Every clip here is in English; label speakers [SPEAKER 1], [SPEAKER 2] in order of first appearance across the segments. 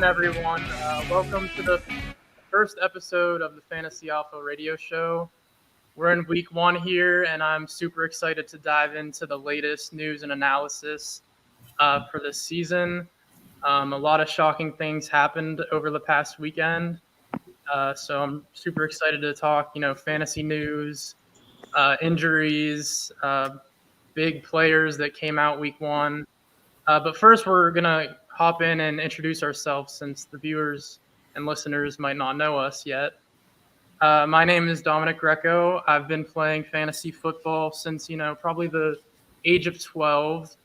[SPEAKER 1] Everyone, welcome to the first episode of the Fantasy Alpha radio show. We're in week 1 here, and I'm super excited to dive into the latest news and analysis for this season. A lot of shocking things happened over the past weekend, so I'm super excited to talk, fantasy news, injuries, big players that came out week 1. But first, we're going to hop in and introduce ourselves since the viewers and listeners might not know us yet. My name is Dominic Greco. I've been playing fantasy football since, probably the age of 12.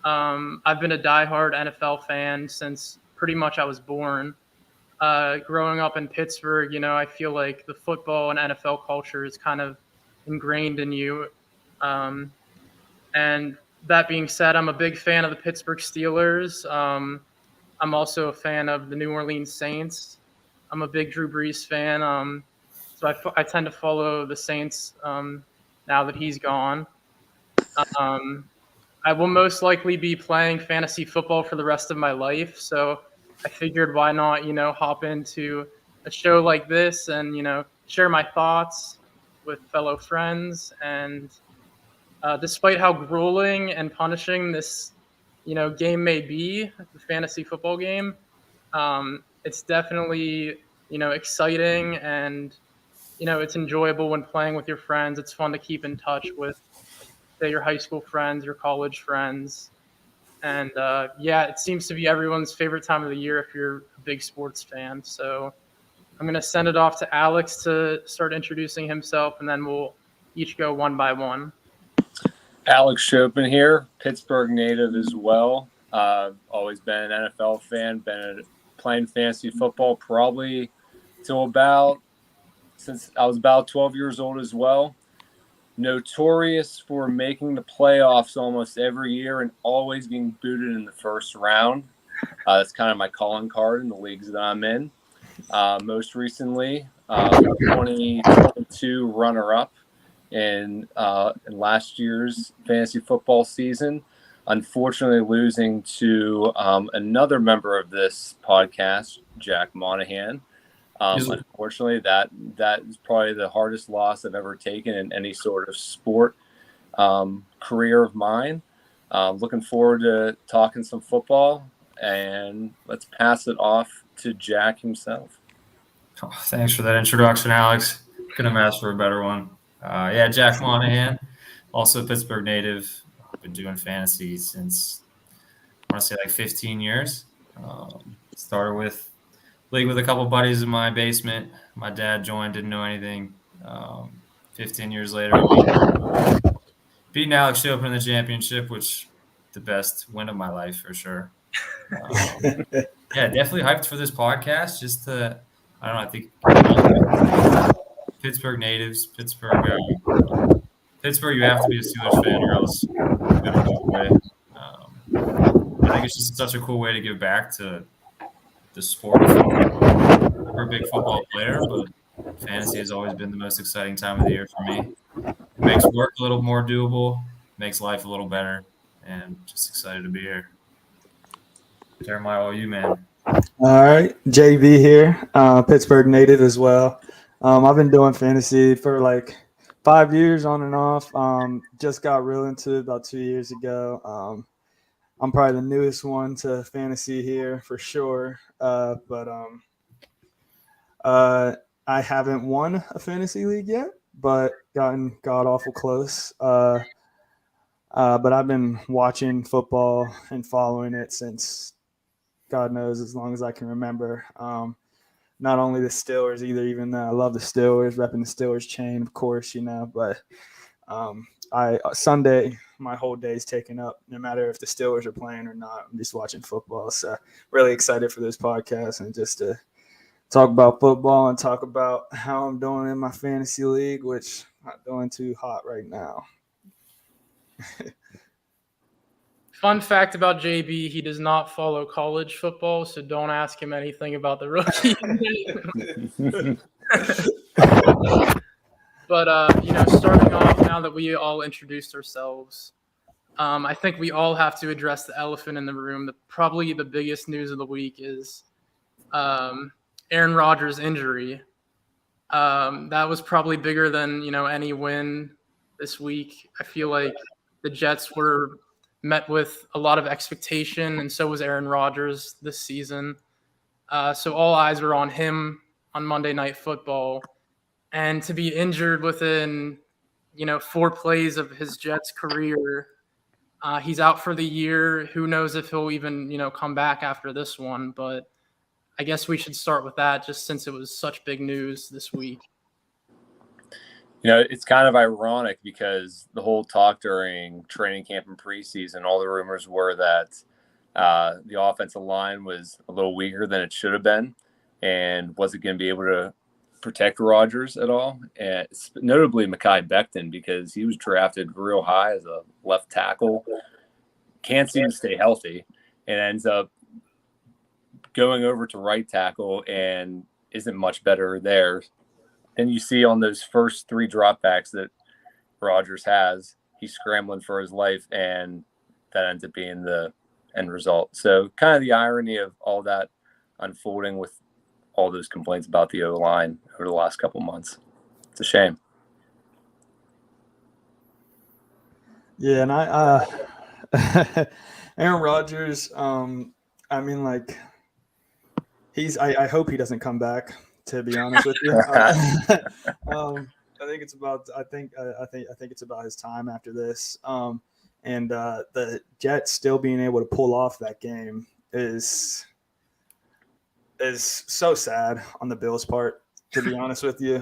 [SPEAKER 1] I've been a diehard NFL fan since pretty much I was born. Growing up in Pittsburgh, I feel like the football and NFL culture is kind of ingrained in you. And that being said, I'm a big fan of the Pittsburgh Steelers. I'm also a fan of the New Orleans Saints. I'm a big Drew Brees fan, so I tend to follow the Saints now that he's gone. I will most likely be playing fantasy football for the rest of my life, so I figured why not, hop into a show like this and, share my thoughts with fellow friends. And despite how grueling and punishing this, game may be, the fantasy football game, it's definitely, exciting and, it's enjoyable when playing with your friends. It's fun to keep in touch with, say, your high school friends, your college friends. And, it seems to be everyone's favorite time of the year if you're a big sports fan. So I'm going to send it off to Alex to start introducing himself, and then we'll each go one by one.
[SPEAKER 2] Alex Chopin here, Pittsburgh native as well. Always been an NFL fan, been playing fantasy football probably since I was about 12 years old as well. Notorious for making the playoffs almost every year and always getting booted in the first round. That's kind of my calling card in the leagues that I'm in. Most recently, 2022 runner-up in last year's fantasy football season, unfortunately losing to another member of this podcast, Jack Monahan. Unfortunately, that is probably the hardest loss I've ever taken in any sort of sport career of mine. Looking forward to talking some football, and let's pass it off to Jack himself.
[SPEAKER 3] Oh, thanks for that introduction, Alex. Couldn't have asked for a better one. Jack Monahan, also a Pittsburgh native. I've been doing fantasy since, I want to say, like 15 years. Started with league with a couple buddies in my basement. My dad joined, didn't know anything. 15 years later, beating Alex Chopin in the championship, which the best win of my life for sure. Definitely hyped for this podcast. Just to, I don't know, I think Pittsburgh natives, Pittsburgh, you have to be a Steelers fan or else you're going to go away. I think it's just such a cool way to give back to the sport of football. I'm a big football player, but fantasy has always been the most exciting time of the year for me. It makes work a little more doable, makes life a little better, and just excited to be here. Jeremiah, all you, man.
[SPEAKER 4] All right, JV here, Pittsburgh native as well. I've been doing fantasy for like 5 years on and off. Just got real into it about 2 years ago. I'm probably the newest one to fantasy here for sure. But I haven't won a fantasy league yet, but gotten god awful close. But I've been watching football and following it since God knows as long as I can remember. Not only the Steelers either, even though I love the Steelers, repping the Steelers chain, of course, but Sunday, my whole day's taken up, no matter if the Steelers are playing or not. I'm just watching football. So really excited for this podcast and just to talk about football and talk about how I'm doing in my fantasy league, which not doing too hot right now.
[SPEAKER 1] Fun fact about JB, he does not follow college football, so don't ask him anything about the rookie. But, starting off, now that we all introduced ourselves, I think we all have to address the elephant in the room. Probably the biggest news of the week is Aaron Rodgers' injury. That was probably bigger than, any win this week. I feel like the Jets were met with a lot of expectation, and so was Aaron Rodgers this season. So all eyes were on him on Monday Night Football. And to be injured within, 4 plays of his Jets career, he's out for the year. Who knows if he'll even, come back after this one. But I guess we should start with that just since it was such big news this week.
[SPEAKER 2] It's kind of ironic because the whole talk during training camp and preseason, all the rumors were that the offensive line was a little weaker than it should have been and wasn't going to be able to protect Rodgers at all. And notably Mekhi Becton, because he was drafted real high as a left tackle, can't seem to stay healthy, and ends up going over to right tackle and isn't much better there. And you see on those first 3 dropbacks that Rodgers has, he's scrambling for his life, and that ends up being the end result. So kind of the irony of all that unfolding with all those complaints about the O-line over the last couple months. It's a shame.
[SPEAKER 4] Yeah, and I Aaron Rodgers, I hope he doesn't come back, to be honest with you. I think it's about his time after this. And the Jets still being able to pull off that game is so sad on the Bills' part, to be honest with you.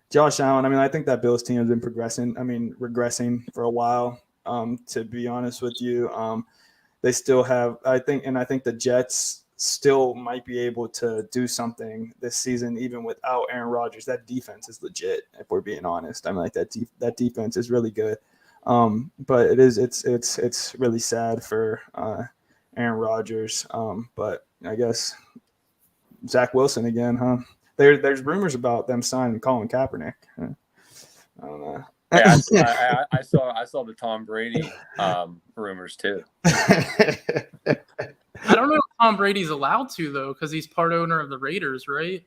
[SPEAKER 4] Josh Allen, I think that Bills team has been regressing for a while, to be honest with you. They still have, I think the Jets still might be able to do something this season, even without Aaron Rodgers. That defense is legit, if we're being honest. That defense is really good. But it's really sad for Aaron Rodgers. But I guess Zach Wilson again, huh? There's rumors about them signing Colin Kaepernick. I don't know.
[SPEAKER 2] Yeah, I saw the Tom Brady rumors too.
[SPEAKER 1] I don't know if Tom Brady's allowed to, though, because he's part owner of the Raiders, right?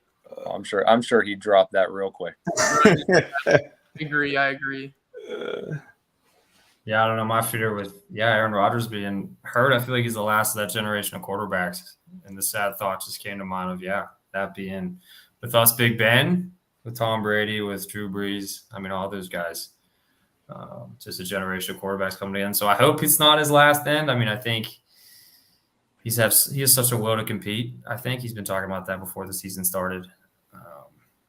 [SPEAKER 2] I'm sure he dropped that real quick.
[SPEAKER 1] I agree.
[SPEAKER 3] Yeah, I don't know. My fear with Aaron Rodgers being hurt, I feel like he's the last of that generation of quarterbacks. And the sad thought just came to mind of that being with us, Big Ben, with Tom Brady, with Drew Brees. All those guys. Just a generation of quarterbacks coming in. So I hope it's not his last end. I think he has such a will to compete. I think he's been talking about that before the season started.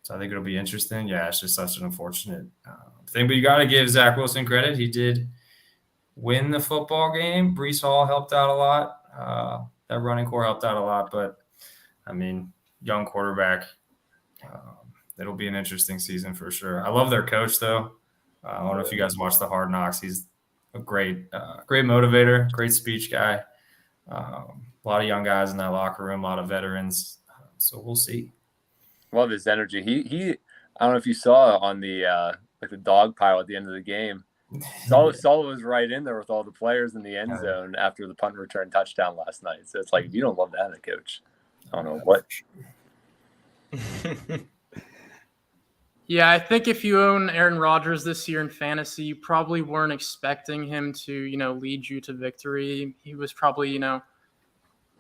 [SPEAKER 3] So I think it'll be interesting. Yeah, it's just such an unfortunate thing. But you got to give Zach Wilson credit. He did win the football game. Brees Hall helped out a lot. That running core helped out a lot. But, young quarterback. It'll be an interesting season for sure. I love their coach, though. I don't know if you guys watch the Hard Knocks. He's a great motivator, great speech guy. A lot of young guys in that locker room, a lot of veterans. So we'll see.
[SPEAKER 2] Love his energy. He I don't know if you saw on the the dog pile at the end of the game. Saul was right in there with all the players in the end zone after the punt and return touchdown last night. So it's like, if you don't love that, coach, I don't know what.
[SPEAKER 1] Yeah, I think if you own Aaron Rodgers this year in fantasy, you probably weren't expecting him to, lead you to victory. He was probably,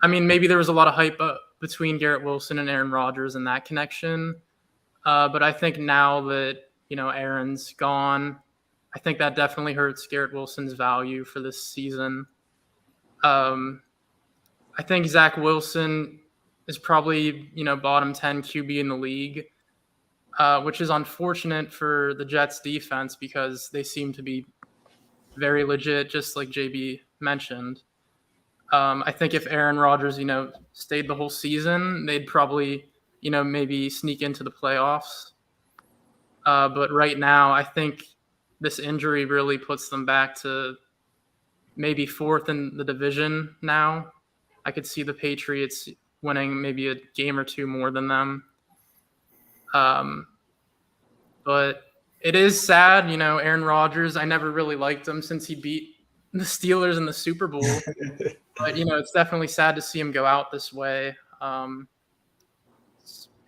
[SPEAKER 1] maybe there was a lot of hype between Garrett Wilson and Aaron Rodgers and that connection. But I think now that, Aaron's gone, I think that definitely hurts Garrett Wilson's value for this season. I think Zach Wilson is probably, bottom 10 QB in the league. Which is unfortunate for the Jets defense because they seem to be very legit, just like JB mentioned. I think if Aaron Rodgers, stayed the whole season, they'd probably, maybe sneak into the playoffs. But right now, I think this injury really puts them back to maybe fourth in the division now. I could see the Patriots winning maybe a game or two more than them. But it is sad, Aaron Rodgers, I never really liked him since he beat the Steelers in the Super Bowl. But, it's definitely sad to see him go out this way.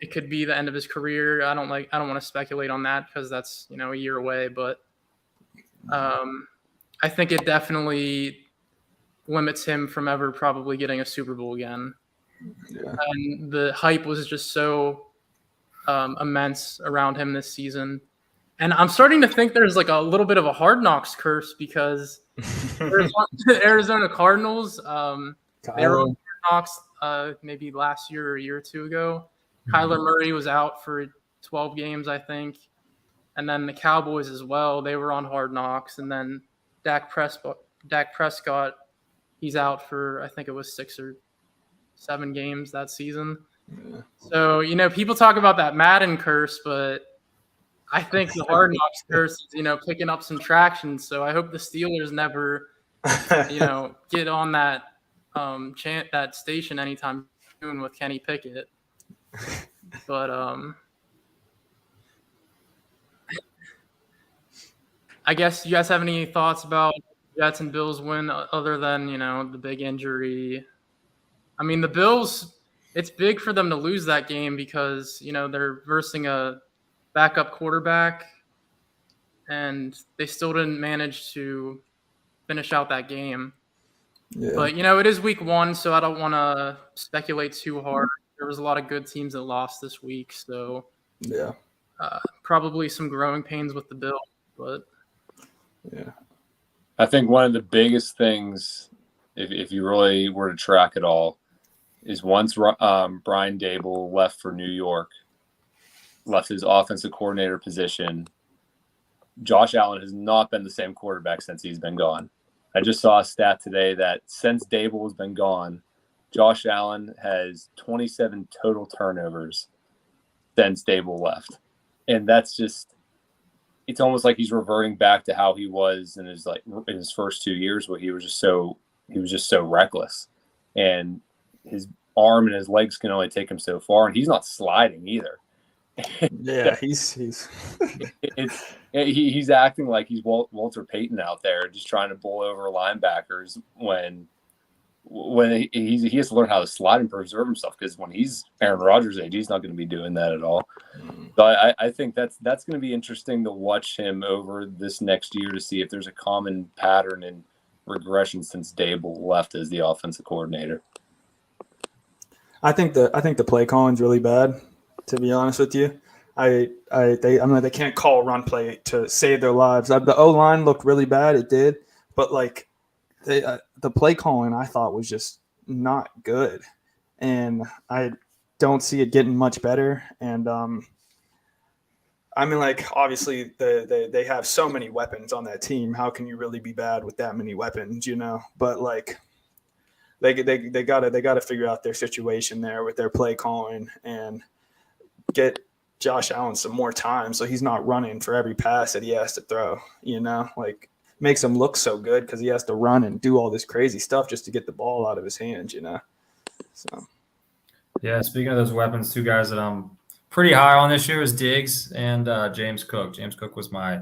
[SPEAKER 1] It could be the end of his career. I don't want to speculate on that because that's, a year away. But I think it definitely limits him from ever probably getting a Super Bowl again. Yeah. And the hype was just so immense around him this season. And I'm starting to think there's like a little bit of a Hard Knocks curse because Arizona Cardinals, they were on Hard Knocks maybe last year or a year or two ago. Kyler Murray was out for 12 games, I think. And then the Cowboys as well, they were on Hard Knocks. And then Dak Prescott, he's out for, I think it was 6 or 7 games that season. Yeah. So, people talk about that Madden curse, but I think the Hard Knocks curse is, picking up some traction. So I hope the Steelers never, get on that that station anytime soon with Kenny Pickett. But I guess you guys have any thoughts about Jets and Bills win other than, the big injury? I mean, the Bills, it's big for them to lose that game because, they're versing a backup quarterback and they still didn't manage to finish out that game. Yeah. But, it is week 1, so I don't want to speculate too hard. There was a lot of good teams that lost this week, so yeah, probably some growing pains with the Bills, but
[SPEAKER 2] yeah. I think one of the biggest things, if you really were to track it all, is once Brian Dable left for New York, left his offensive coordinator position, Josh Allen has not been the same quarterback since he's been gone. I just saw a stat today that since Dable has been gone, Josh Allen has 27 total turnovers since Dable left. And that's just, it's almost like he's reverting back to how he was in his first 2 years, where he was just so reckless. And his arm and his legs can only take him so far, and he's not sliding either.
[SPEAKER 4] Yeah, he's
[SPEAKER 2] he's acting like he's Walter Payton out there, just trying to bowl over linebackers when he has to learn how to slide and preserve himself, because when he's Aaron Rodgers' age, he's not going to be doing that at all. So I think that's going to be interesting to watch him over this next year to see if there's a common pattern in regression since Dable left as the offensive coordinator.
[SPEAKER 4] I think the play calling's really bad, to be honest with you. They can't call run play to save their lives. The O-line looked really bad. It did. But, the play calling I thought was just not good. And I don't see it getting much better. And, obviously they have so many weapons on that team. How can you really be bad with that many weapons, But, they gotta figure out their situation there with their play calling and get Josh Allen some more time so he's not running for every pass that he has to throw, makes him look so good because he has to run and do all this crazy stuff just to get the ball out of his hands, So, yeah,
[SPEAKER 3] speaking of those weapons, 2 guys that I'm pretty high on this year is Diggs and James Cook. James Cook was my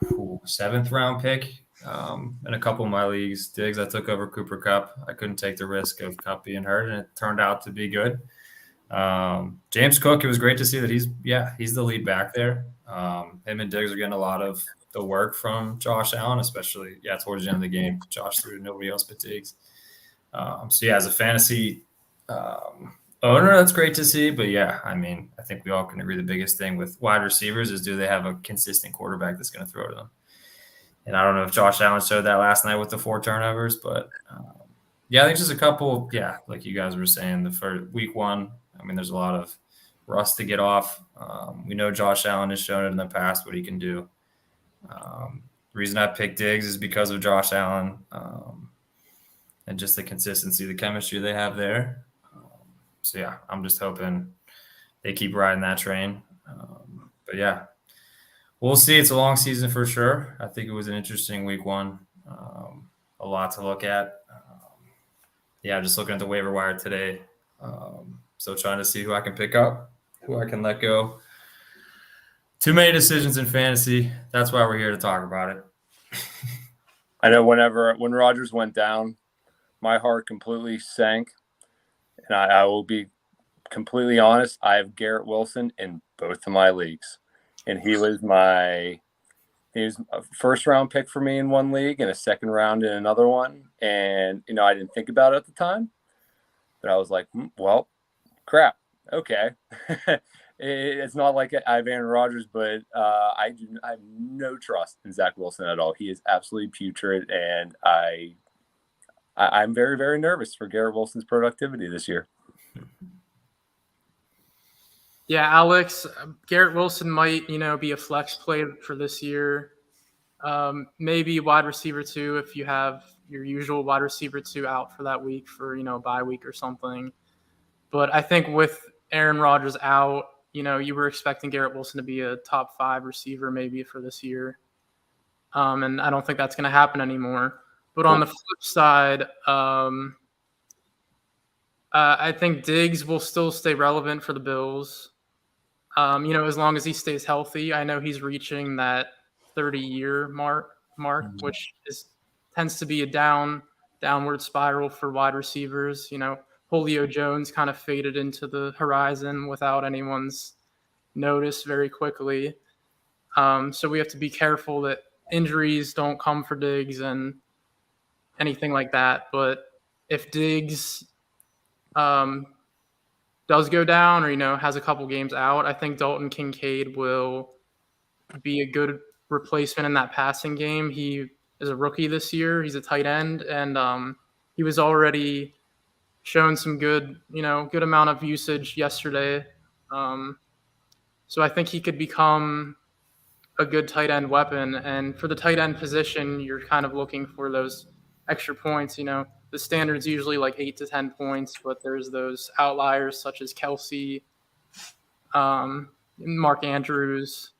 [SPEAKER 3] 7th round pick in a couple of my leagues. Diggs, I took over Cooper Kupp. I couldn't take the risk of Kupp being hurt, and it turned out to be good. James Cook, it was great to see that he's the lead back there. Him and Diggs are getting a lot of the work from Josh Allen, especially towards the end of the game. Josh threw to nobody else but Diggs. As a fantasy owner, that's great to see. But I think we all can agree the biggest thing with wide receivers is, do they have a consistent quarterback that's going to throw to them? And I don't know if Josh Allen showed that last night with the 4 turnovers, but I think just a couple, like you guys were saying, for week 1, there's a lot of rust to get off. We know Josh Allen has shown it in the past what he can do. The reason I picked Diggs is because of Josh Allen and just the consistency, the chemistry they have there. So, yeah, I'm just hoping they keep riding that train. But, yeah, we'll see. It's a long season for sure. I think it was an interesting week one. A lot to look at. Yeah, just looking at the waiver wire today. So trying to see who I can pick up, who I can let go. Too many decisions in fantasy. That's why we're here to talk about it.
[SPEAKER 2] I know when Rodgers went down, my heart completely sank. And I will be completely honest. I have Garrett Wilson in both of my leagues. And he was a first round pick for me in one league and a second round in another one. And, I didn't think about it at the time, but I was like, well, crap. Okay. It's not like I have Aaron Rodgers, but I have no trust in Zach Wilson at all. He is absolutely putrid. And I'm very, very nervous for Garrett Wilson's productivity this year.
[SPEAKER 1] Yeah, Alex, Garrett Wilson might, be a flex play for this year. Maybe wide receiver 2 if you have your usual wide receiver 2 out for that week for, bye week or something. But I think with Aaron Rodgers out, you were expecting Garrett Wilson to be a top 5 receiver maybe for this year. And I don't think that's going to happen anymore. But on the flip side, I think Diggs will still stay relevant for the Bills. As long as he stays healthy. I know he's reaching that 30-year mark, which tends to be a downward spiral for wide receivers. Julio Jones kind of faded into the horizon without anyone's notice very quickly. So we have to be careful that injuries don't come for Diggs and anything like that. But if Diggs does go down or, has a couple games out, I think Dalton Kincaid will be a good replacement in that passing game. He is a rookie this year. He's a tight end, and he was already shown some good amount of usage yesterday. So I think he could become a good tight end weapon. And for the tight end position, you're kind of looking for those extra points. The standard's usually like 8 to 10 points, but there's those outliers such as Kelsey, Mark Andrews.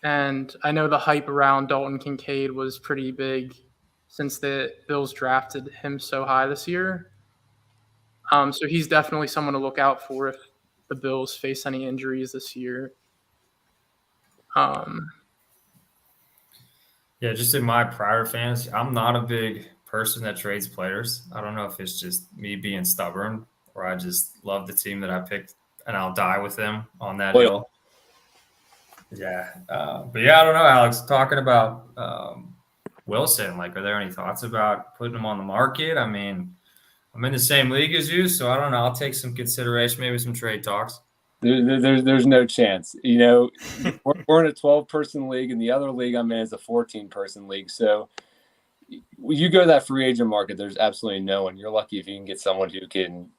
[SPEAKER 1] And I know the hype around Dalton Kincaid was pretty big since the Bills drafted him so high this year. So he's definitely someone to look out for if the Bills face any injuries this year.
[SPEAKER 3] Yeah, just in my prior fantasy, I'm not a big person that trades players. I don't know if it's just me being stubborn or I just love the team that I picked and I'll die with them on that hill. Yeah. But yeah, I don't know, Alex, talking about Wilson, are there any thoughts about putting him on the market? I mean, I'm in the same league as you, so I don't know. I'll take some consideration, maybe some trade talks.
[SPEAKER 2] There's no chance. We're in a 12-person league, and the other league I'm in is a 14-person league. So you go to that free agent market, there's absolutely no one. You're lucky if you can get someone who can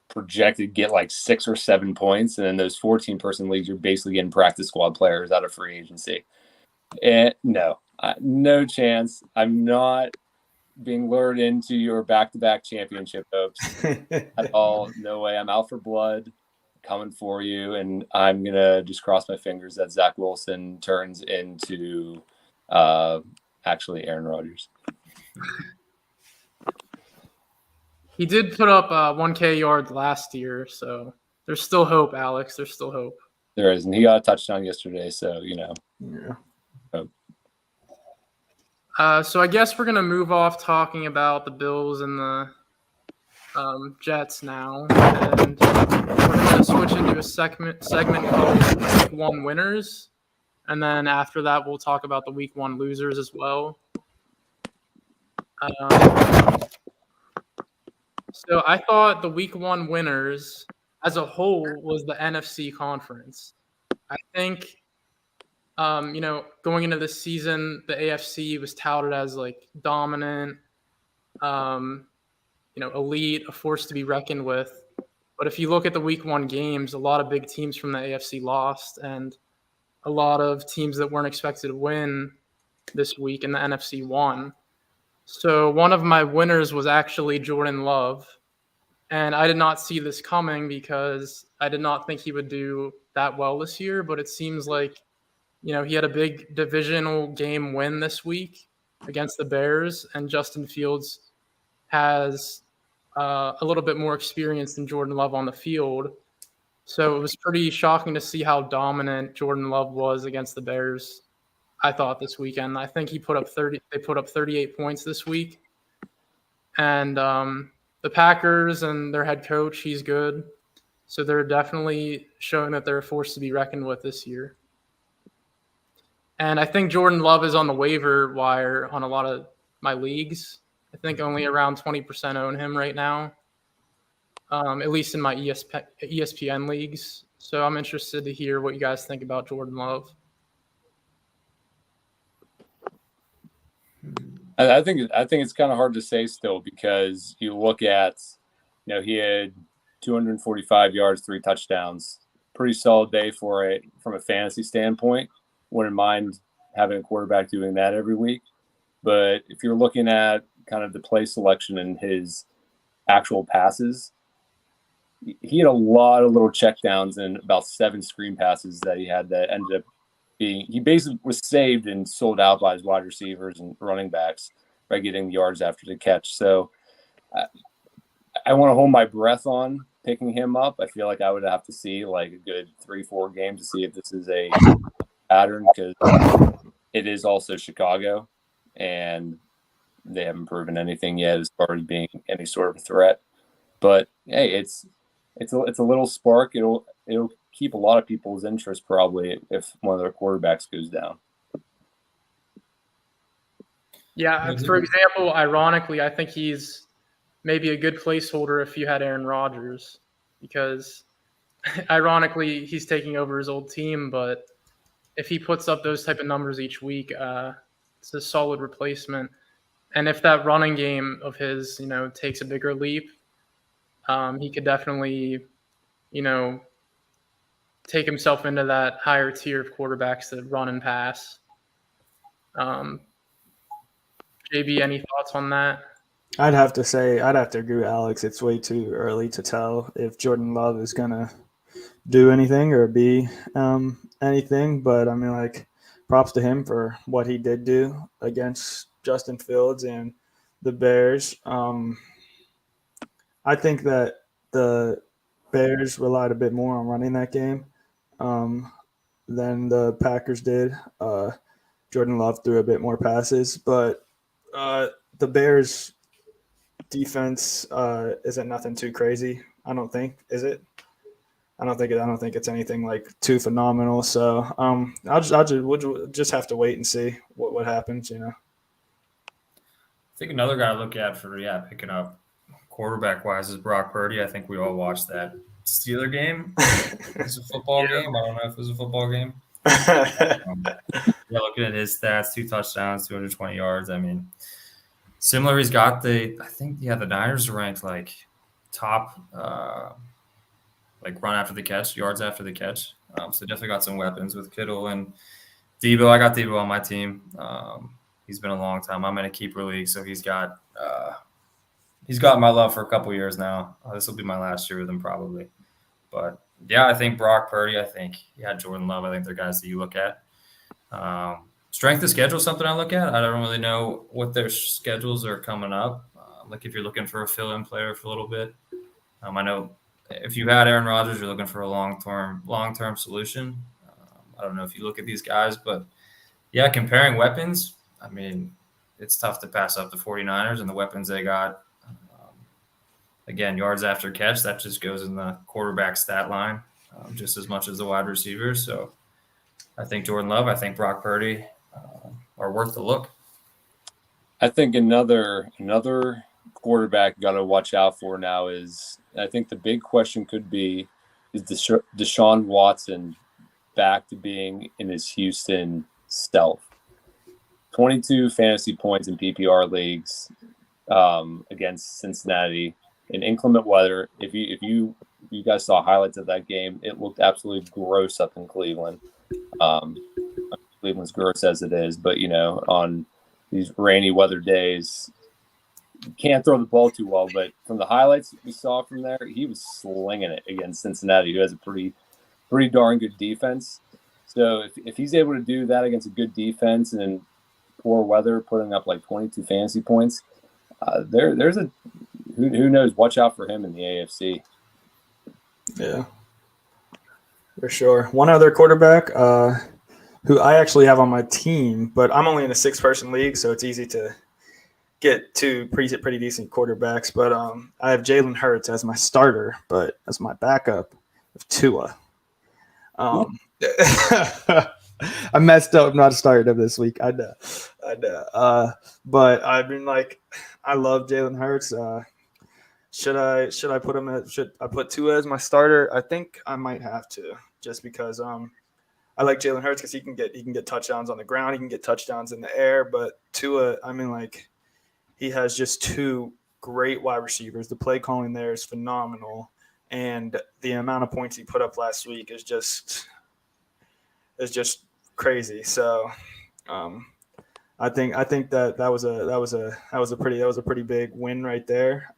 [SPEAKER 2] project to get like 6 or 7 points. And in those 14-person leagues, you're basically getting practice squad players out of free agency. And no chance. I'm not being lured into your back-to-back championship hopes at all. No way. I'm out for blood, coming for you, and I'm going to just cross my fingers that Zach Wilson turns into actually Aaron Rodgers.
[SPEAKER 1] He did put up 1K yards last year, so there's still hope, Alex. There's still hope.
[SPEAKER 2] There is, and he got a touchdown yesterday, so,
[SPEAKER 4] Yeah.
[SPEAKER 2] Hope.
[SPEAKER 1] So I guess we're going to move off talking about the Bills and the Jets now, and we're going to switch into a segment called Week 1 Winners, and then after that we'll talk about the Week 1 losers as well. So I thought the Week 1 winners as a whole was the NFC conference. I think, going into this season, the AFC was touted as like dominant, elite, a force to be reckoned with. But if you look at the Week 1 games, a lot of big teams from the AFC lost, and a lot of teams that weren't expected to win this week in the NFC 1. So one of my winners was actually Jordan Love. And I did not see this coming because I did not think he would do that well this year. But it seems like, he had a big divisional game win this week against the Bears, and Justin Fields has a little bit more experience than Jordan Love on the field. So it was pretty shocking to see how dominant Jordan Love was against the Bears, I thought, this weekend. I think they put up 38 points this week. And the Packers and their head coach, he's good. So they're definitely showing that they're a force to be reckoned with this year. And I think Jordan Love is on the waiver wire on a lot of my leagues. I think only around 20% own him right now, at least in my ESPN leagues. So I'm interested to hear what you guys think about Jordan Love.
[SPEAKER 2] I think it's kind of hard to say still, because you look at, he had 245 yards, 3 touchdowns, pretty solid day for it from a fantasy standpoint. Wouldn't mind having a quarterback doing that every week. But if you're looking at kind of the play selection and his actual passes, he had a lot of little checkdowns and about 7 screen passes that he had that ended up being, he basically was saved and sold out by his wide receivers and running backs by getting yards after the catch. So I want to hold my breath on picking him up. I feel like I would have to see like a good 3-4 games to see if this is a pattern, because it is also Chicago and they haven't proven anything yet as far as being any sort of a threat. But hey, it's a little spark. It'll keep a lot of people's interest probably if one of their quarterbacks goes down.
[SPEAKER 1] Yeah, for example, ironically, I think he's maybe a good placeholder if you had Aaron Rodgers, because ironically he's taking over his old team, but if he puts up those type of numbers each week, it's a solid replacement. And if that running game of his, takes a bigger leap, he could definitely, take himself into that higher tier of quarterbacks that run and pass. JB, any thoughts on that?
[SPEAKER 4] I'd have to agree with Alex. It's way too early to tell if Jordan Love is going to do anything or be anything. But, I mean, props to him for what he did do against Justin Fields and the Bears. I think that the Bears relied a bit more on running that game than the Packers did. Jordan Love threw a bit more passes, but the Bears defense isn't nothing too crazy. I don't think, is it? I don't think it's anything like too phenomenal. So we'll just have to wait and see what happens.
[SPEAKER 3] I think another guy to look at for picking up quarterback wise is Brock Purdy. I think we all watched that Steeler game. It's a football game. I don't know if it was a football game. Looking at his stats, 2 touchdowns, 220 yards. I mean, similar. He's got the Niners are ranked like top, run after the catch, yards after the catch. So definitely got some weapons with Kittle and Debo. I got Debo on my team. He's been a long time. I'm in a keeper league, so he's got my love for a couple years now. This will be my last year with him probably. But yeah, I think Brock Purdy. I think Jordan Love. I think they're guys that you look at. Strength of schedule is something I look at. I don't really know what their schedules are coming up. If you're looking for a fill-in player for a little bit. I know if you had Aaron Rodgers, you're looking for a long-term solution. I don't know if you look at these guys, but yeah, comparing weapons, I mean, it's tough to pass up the 49ers and the weapons they got. Again, yards after catch, that just goes in the quarterback stat line just as much as the wide receivers. So I think Jordan Love, I think Brock Purdy are worth the look.
[SPEAKER 2] I think another quarterback got to watch out for now is, I think the big question could be, is Deshaun Watson back to being in his Houston self? 22 fantasy points in PPR leagues against Cincinnati in inclement weather. If you guys saw highlights of that game, it looked absolutely gross up in Cleveland. Cleveland's gross as it is, but on these rainy weather days, you can't throw the ball too well. But from the highlights we saw from there, he was slinging it against Cincinnati, who has a pretty darn good defense. So if he's able to do that against a good defense and in poor weather, putting up like 22 fantasy points, there's a who knows? Watch out for him in the AFC.
[SPEAKER 4] Yeah, for sure. One other quarterback who I actually have on my team, but I'm only in a 6-person league, so it's easy to get two pretty decent quarterbacks. But I have Jalen Hurts as my starter, but as my backup of Tua. I messed up not starting him this week. I know. But I've been like, I love Jalen Hurts. Should I put him should I put Tua as my starter? I think I might have to, just because I like Jalen Hurts because he can get touchdowns on the ground, he can get touchdowns in the air. But Tua, I mean, like, he has just two great wide receivers. The play calling there is phenomenal, and the amount of points he put up last week is just crazy. So I think that was a pretty big win right there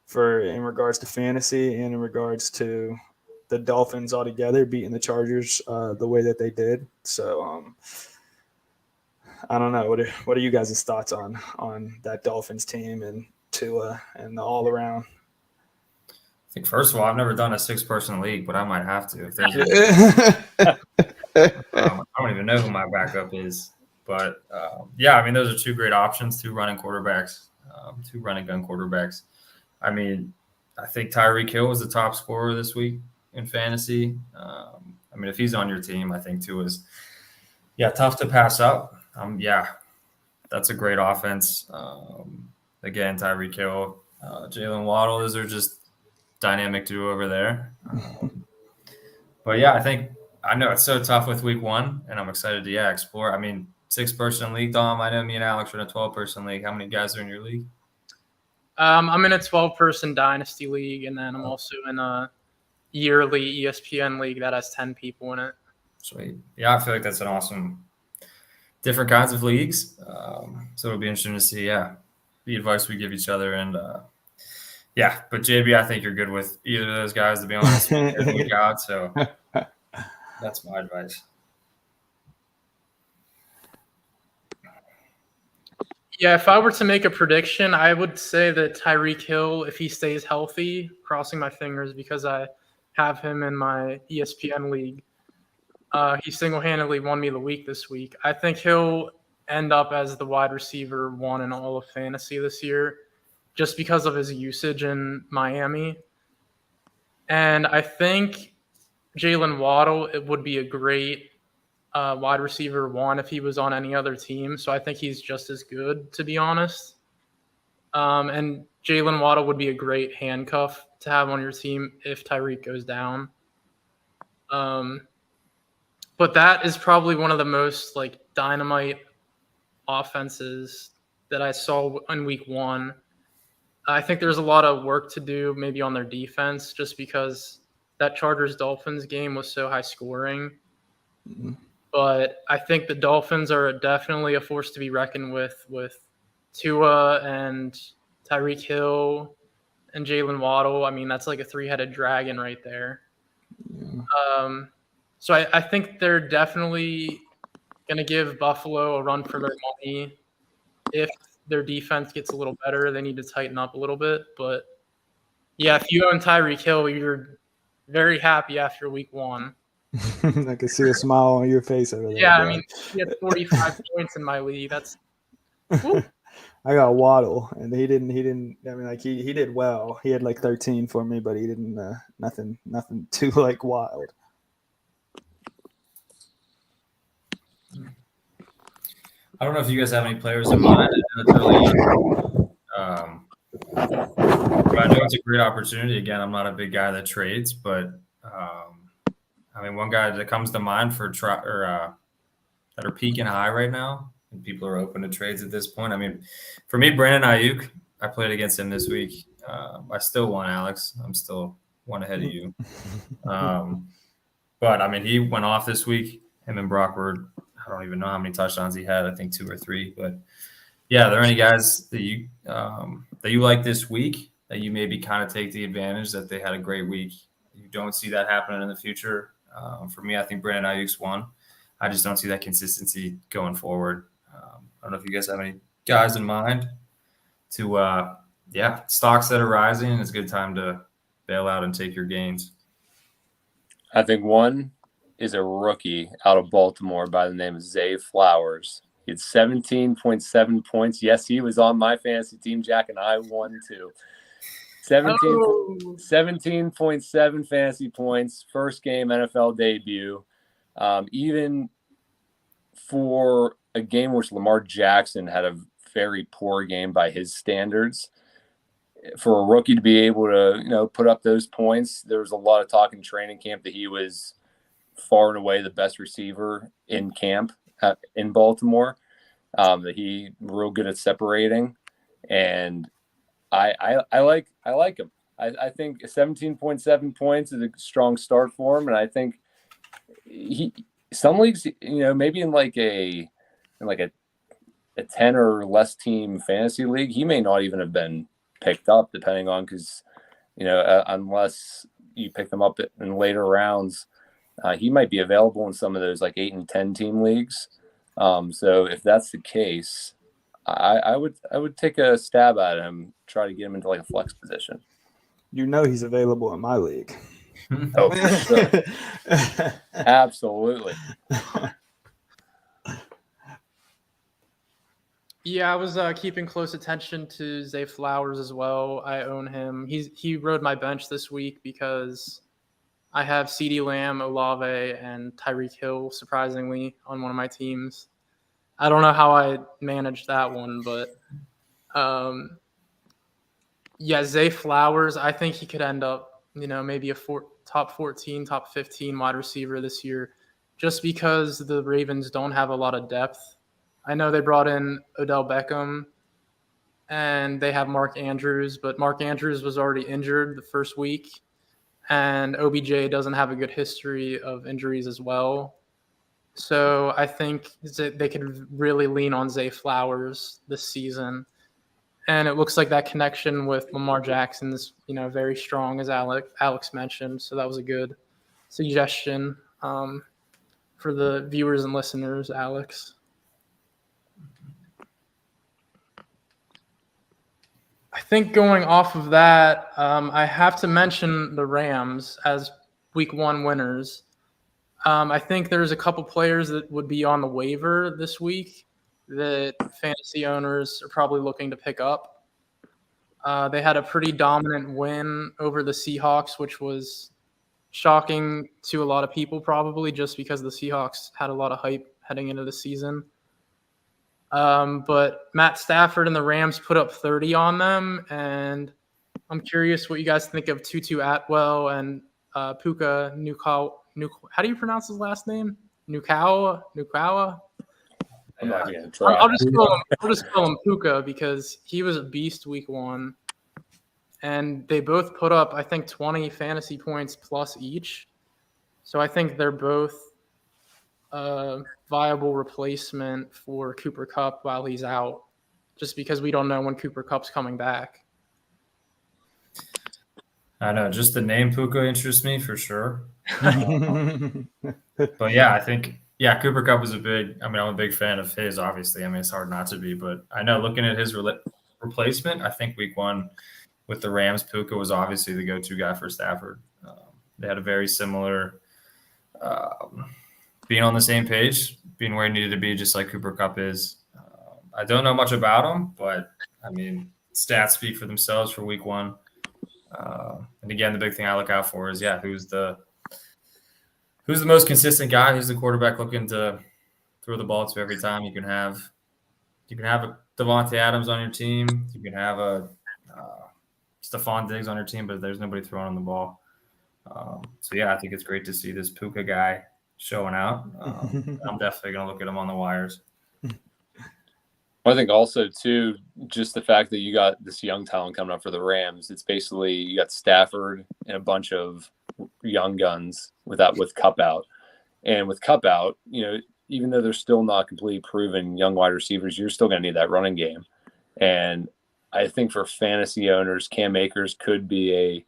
[SPEAKER 4] for in regards to fantasy and in regards to the Dolphins altogether beating the Chargers the way that they did. So I don't know. What are you guys' thoughts on that Dolphins team and Tua and the all around?
[SPEAKER 3] I think, first of all, I've never done a 6-person league, but I might have to. If there's I don't even know who my backup is. But, yeah, I mean, those are two great options, two running quarterbacks, two running gun quarterbacks. I mean, I think Tyreek Hill was the top scorer this week in fantasy. I mean, if he's on your team, I think Tua's, tough to pass up. That's a great offense. Again, Tyreek Hill, Jalen Waddle, those are just dynamic duo over there. But yeah, I know it's so tough with week one, and I'm excited to explore. I mean, 6-person league, Dom. I know me and Alex are in a 12-person league. How many guys are in your league?
[SPEAKER 1] I'm in a 12-person dynasty league, and then I'm also in a yearly ESPN league that has 10 people in it.
[SPEAKER 3] Sweet. Yeah, I feel like that's an awesome, different kinds of leagues. So it'll be interesting to see, the advice we give each other. And but JB, I think you're good with either of those guys, to be honest, week out. So that's my advice.
[SPEAKER 1] Yeah, if I were to make a prediction, I would say that Tyreek Hill, if he stays healthy, crossing my fingers because I have him in my ESPN league, he single-handedly won me the week this week. I think he'll end up as the wide receiver 1 in all of fantasy this year just because of his usage in Miami. And I think Jalen Waddle, it would be a great wide receiver 1 if he was on any other team. So I think he's just as good, to be honest. And Jalen Waddle would be a great handcuff to have on your team if Tyreek goes down. But that is probably one of the most dynamite offenses that I saw in week one. I think there's a lot of work to do maybe on their defense just because that Chargers-Dolphins game was so high scoring. Mm-hmm. But I think the Dolphins are definitely a force to be reckoned with Tua and Tyreek Hill and Jalen Waddle. I mean, that's like a 3-headed dragon right there. Yeah. So I think they're definitely going to give Buffalo a run for their money. If their defense gets a little better, they need to tighten up a little bit. But, yeah, if you own Tyreek Hill, you're very happy after week one.
[SPEAKER 4] I can see a smile on your face over there.
[SPEAKER 1] Yeah, bro. I mean, he had 45 points in my league. That's
[SPEAKER 4] I got Waddle, and he didn't. I mean, he did well. He had 13 for me, but he didn't. Nothing too wild.
[SPEAKER 3] I don't know if you guys have any players in mind. But I know it's a great opportunity. Again, I'm not a big guy that trades, but I mean, one guy that comes to mind for that are peaking high right now, and people are open to trades at this point. I mean, for me, Brandon Ayuk, I played against him this week. I still won, Alex. I'm still one ahead of you. But I mean, he went off this week. Him and Brock were I don't even know how many touchdowns he had. I think 2 or 3. But yeah, are there any guys that you like this week that you maybe kind of take the advantage that they had a great week? You don't see that happening in the future. For me, I think Brandon Ayuk's one. I just don't see that consistency going forward. I don't know if you guys have any guys in mind to, stocks that are rising. It's a good time to bail out and take your gains.
[SPEAKER 2] I think one is a rookie out of Baltimore by the name of Zay Flowers. He had 17.7 points. Yes, he was on my fantasy team, Jack, and I won too. 17.7 fantasy points, first game NFL debut. Even for a game which Lamar Jackson had a very poor game by his standards, for a rookie to be able to, put up those points, there was a lot of talk in training camp that he was far and away the best receiver in camp in Baltimore, that he real good at separating. And I like him. I think 17.7 points is a strong start for him. And I think some leagues, maybe in like a 10 or less team fantasy league, he may not even have been picked up, depending on, because unless you pick them up in later rounds, he might be available in some of those like 8 and 10 team leagues. So if that's the case, I would take a stab at him, try to get him into like a flex position.
[SPEAKER 4] He's available in my league.
[SPEAKER 2] Oh, for sure. Absolutely.
[SPEAKER 1] Yeah, I was keeping close attention to Zay Flowers as well. I own him. He rode my bench this week because I have CeeDee Lamb, Olave, and Tyreek Hill, surprisingly, on one of my teams. I don't know how I managed that one, but Zay Flowers, I think he could end up, maybe a top 14, top 15 wide receiver this year, just because the Ravens don't have a lot of depth. I know they brought in Odell Beckham and they have Mark Andrews, but Mark Andrews was already injured the first week, and OBJ doesn't have a good history of injuries as well. So I think they could really lean on Zay Flowers this season. And it looks like that connection with Lamar Jackson is, very strong, as Alex mentioned. So that was a good suggestion for the viewers and listeners, Alex. I think going off of that, I have to mention the Rams as week 1 winners. I think there's a couple players that would be on the waiver this week that fantasy owners are probably looking to pick up. They had a pretty dominant win over the Seahawks, which was shocking to a lot of people, probably just because the Seahawks had a lot of hype heading into the season. But Matt Stafford and the Rams put up 30 on them, and I'm curious what you guys think of Tutu Atwell and Puka Nukau. How do you pronounce his last name? Nukawa?
[SPEAKER 2] I'm not going to try.
[SPEAKER 1] I'll just call him Puka because he was a beast week 1. And they both put up, I think, 20 fantasy points plus each. So I think they're both a viable replacement for Cooper Kupp while he's out, just because we don't know when Cooper Kupp's coming back.
[SPEAKER 3] I know, just the name Puka interests me for sure. But yeah, I think, Cooper Kupp is I'm a big fan of his, obviously. It's hard not to be, but I know looking at his replacement, I think week 1 with the Rams, Puka was obviously the go-to guy for Stafford. They had a very similar being on the same page, being where he needed to be, just like Cooper Kupp is. I don't know much about him, but stats speak for themselves for week 1. And again, the big thing I look out for is, who's the most consistent guy? Who's the quarterback looking to throw the ball to every time? You can have a Devontae Adams on your team. You can have a Stephon Diggs on your team, but there's nobody throwing on the ball. I think it's great to see this Puka guy showing out. I'm definitely going to look at him on the wires.
[SPEAKER 2] I think also, too, just the fact that you got this young talent coming up for the Rams, it's basically you got Stafford and a bunch of young guns with Kupp out. And with Kupp out, you even though they're still not completely proven young wide receivers, you're still going to need that running game. And I think for fantasy owners, Cam Akers could be a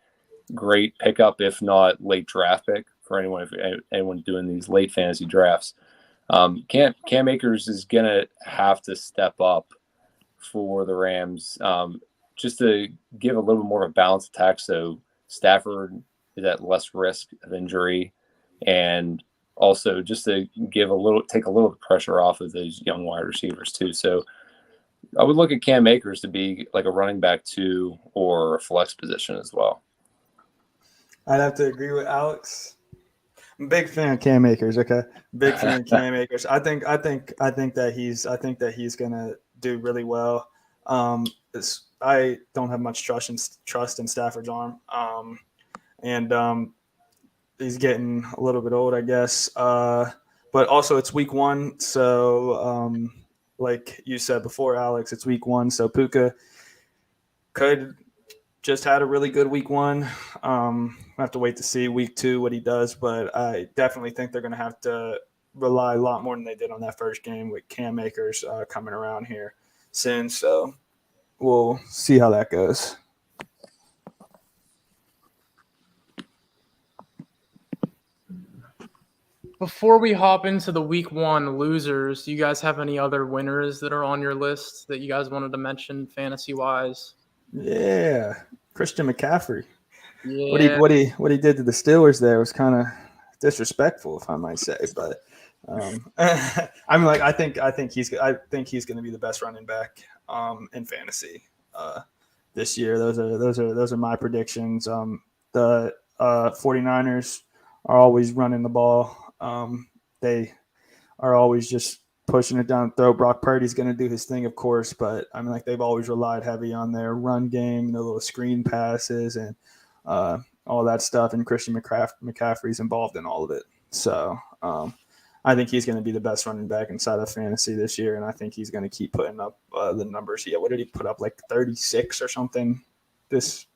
[SPEAKER 2] great pickup, if not late draft pick for anyone doing these late fantasy drafts. Cam Akers is going to have to step up for the Rams just to give a little bit more of a balanced attack. So Stafford is at less risk of injury, and also just to take a little pressure off of those young wide receivers too. So I would look at Cam Akers to be like a running back 2 or a flex position as well.
[SPEAKER 4] I'd have to agree with Alex. I'm a big fan of Cam Akers. Okay, big fan of Cam Akers. I think that he's gonna do really well. I don't have much trust in Stafford's arm, and he's getting a little bit old, I guess. But also it's week 1, so like you said before, Alex, it's week 1, so Puka could just had a really good week 1. I have to wait to see week 2 what he does, but I definitely think they're going to have to rely a lot more than they did on that first game with Cam Akers coming around here soon. So we'll see how that goes.
[SPEAKER 1] Before we hop into the week 1 losers, do you guys have any other winners that are on your list that you guys wanted to mention fantasy-wise?
[SPEAKER 4] Yeah, Christian McCaffrey.
[SPEAKER 1] Yeah.
[SPEAKER 4] What he did to the Steelers there was kind of disrespectful, if I might say. But I mean, like I think he's going to be the best running back in fantasy this year. Those are my predictions. The 49ers are always running the ball. They are always just pushing it down the throat. Brock Purdy's going to do his thing, of course, but I mean, like they've always relied heavy on their run game, the little screen passes, and all that stuff. And Christian McCaffrey's involved in all of it. So I think he's going to be the best running back inside of fantasy this year, and I think he's going to keep putting up the numbers. Yeah, what did he put up? Like 36 or something this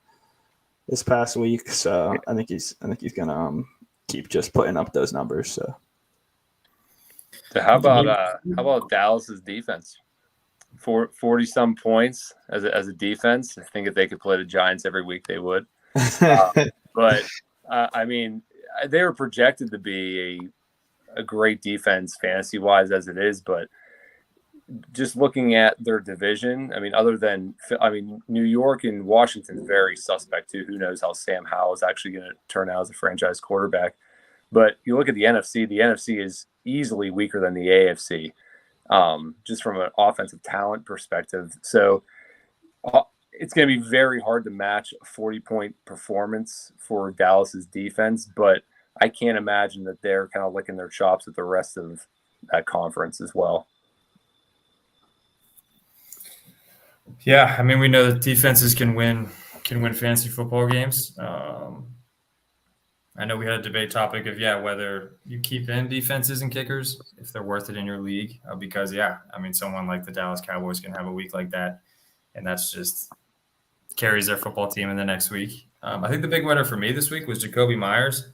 [SPEAKER 4] past week. So I think he's going to keep just putting up those numbers. So
[SPEAKER 2] how about Dallas's defense? 40 some points as a defense. I think if they could play the Giants every week, they would. But I mean, they were projected to be a great defense fantasy wise as it is, but just looking at their division, I mean, New York and Washington is very suspect too. Who knows how Sam Howell is actually going to turn out as a franchise quarterback? But you look at the NFC is easily weaker than the AFC, just from an offensive talent perspective. So it's going to be very hard to match a 40-point performance for Dallas's defense, but I can't imagine that they're kind of licking their chops at the rest of that conference as well.
[SPEAKER 3] Yeah, I mean, we know that defenses can win fantasy football games. I know we had a debate topic of whether you keep in defenses and kickers if they're worth it in your league, because I mean, someone like the Dallas Cowboys can have a week like that, and that's just carries their football team in the next week. I think the big winner for me this week was Jacoby Myers,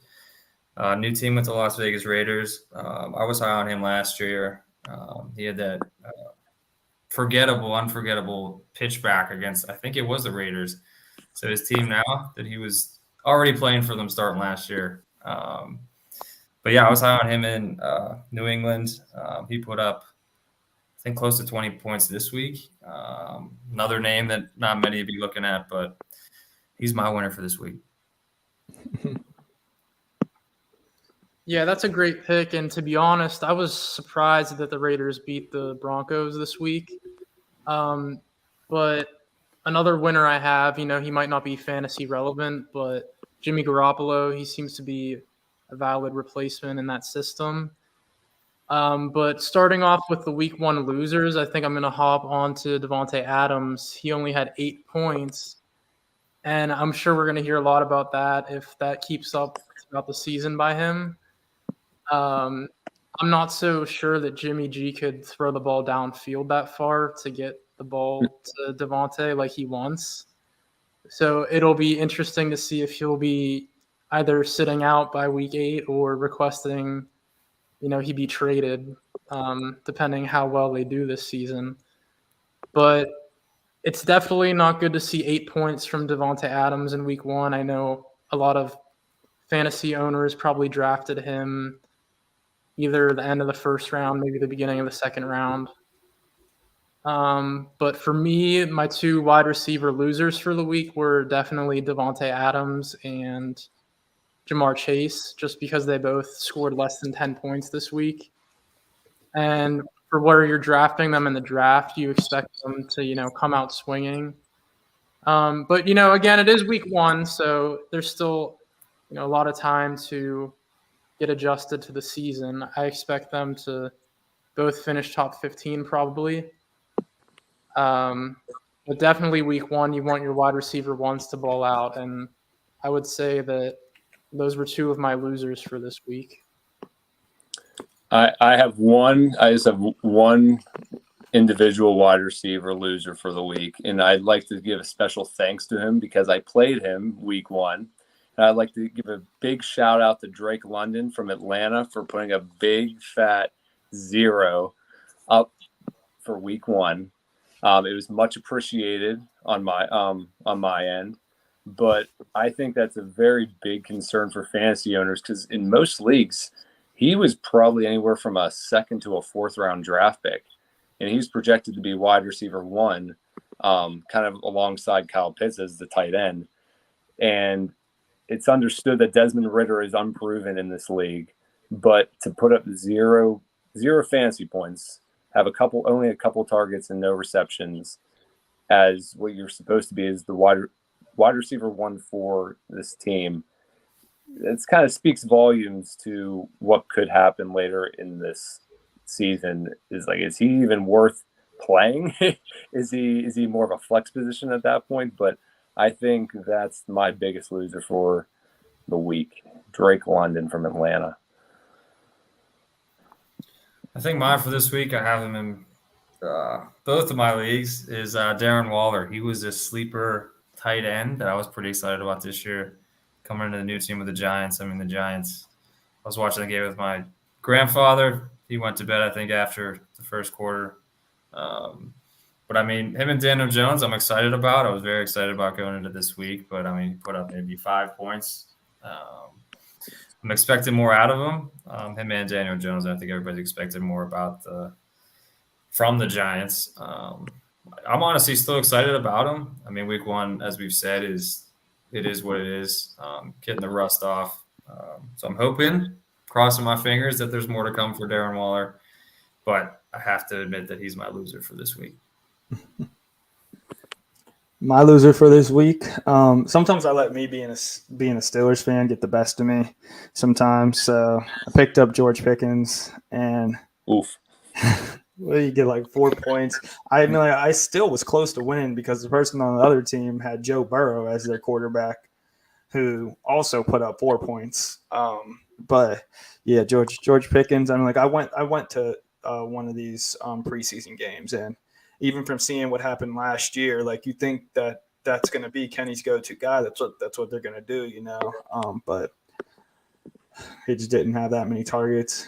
[SPEAKER 3] new team with the Las Vegas Raiders. I was high on him last year. He had that unforgettable pitch back against, I think it was the Raiders. So his team now that he was already playing for them starting last year. But I was high on him in New England. He put up, I think, close to 20 points this week. Another name that not many would be looking at, but he's my winner for this week.
[SPEAKER 1] Yeah, that's a great pick. And to be honest, I was surprised that the Raiders beat the Broncos this week. But another winner I have, he might not be fantasy relevant, but Jimmy Garoppolo, he seems to be a valid replacement in that system. But starting off with the week 1 losers, I think I'm going to hop on to Devontae Adams. He only had 8 points, and I'm sure we're going to hear a lot about that if that keeps up throughout the season by him. I'm not so sure that Jimmy G could throw the ball downfield that far to get the ball to Devontae like he wants. So it'll be interesting to see if he'll be either sitting out by week 8 or requesting, he be traded. depending how well they do this season. But it's definitely not good to see 8 points from Devontae Adams in week 1. I know a lot of fantasy owners probably drafted him either the end of the first round, maybe the beginning of the second round. But for me, my 2 wide receiver losers for the week were definitely Devontae Adams and Jamar Chase, just because they both scored less than 10 points this week. And for where you're drafting them in the draft, you expect them to, come out swinging. But, again, it is week 1, so there's still, a lot of time to get adjusted to the season. I expect them to both finish top 15 probably. But definitely week 1, you want your wide receiver ones to ball out. And I would say that those were 2 of my losers for this week.
[SPEAKER 2] I just have one individual wide receiver loser for the week, and I'd like to give a special thanks to him because I played him week 1. And I'd like to give a big shout out to Drake London from Atlanta for putting a big fat 0 up for week 1. It was much appreciated on my end, but I think that's a very big concern for fantasy owners because in most leagues, he was probably anywhere from a 2nd to a 4th round draft pick, and he's projected to be wide receiver 1, kind of alongside Kyle Pitts as the tight end. And it's understood that Desmond Ridder is unproven in this league, but to put up zero fantasy points, have only a couple targets and no receptions, as what you're supposed to be is the wide receiver 1 for this team. It kind of speaks volumes to what could happen later in this season. Is he even worth playing? Is he more of a flex position at that point? But I think that's my biggest loser for the week. Drake London from Atlanta.
[SPEAKER 3] I think mine for this week, I have him in both of my leagues, is Darren Waller. He was a sleeper tight end that I was pretty excited about this year, coming into the new team with the Giants. I was watching the game with my grandfather. He went to bed, I think, after the first quarter. But him and Daniel Jones, I'm excited about. I was very excited about going into this week, but he put up maybe 5 points. I'm expecting more out of him. Him and Daniel Jones, I think everybody's expecting more from the Giants. I'm honestly still excited about him. Week 1, as we've said, it is what it is. Getting the rust off. So I'm hoping, crossing my fingers, that there's more to come for Darren Waller. But I have to admit that he's my loser for this week.
[SPEAKER 4] My loser for this week. Sometimes I let me being a Steelers fan get the best of me. Sometimes, so I picked up George Pickens, and
[SPEAKER 2] oof.
[SPEAKER 4] Well, you get like 4 points. I still was close to winning because the person on the other team had Joe Burrow as their quarterback, who also put up 4 points. But yeah, George Pickens. I went to one of these preseason games, and even from seeing what happened last year, like you think that that's going to be Kenny's go-to guy. That's what they're going to do, But he just didn't have that many targets.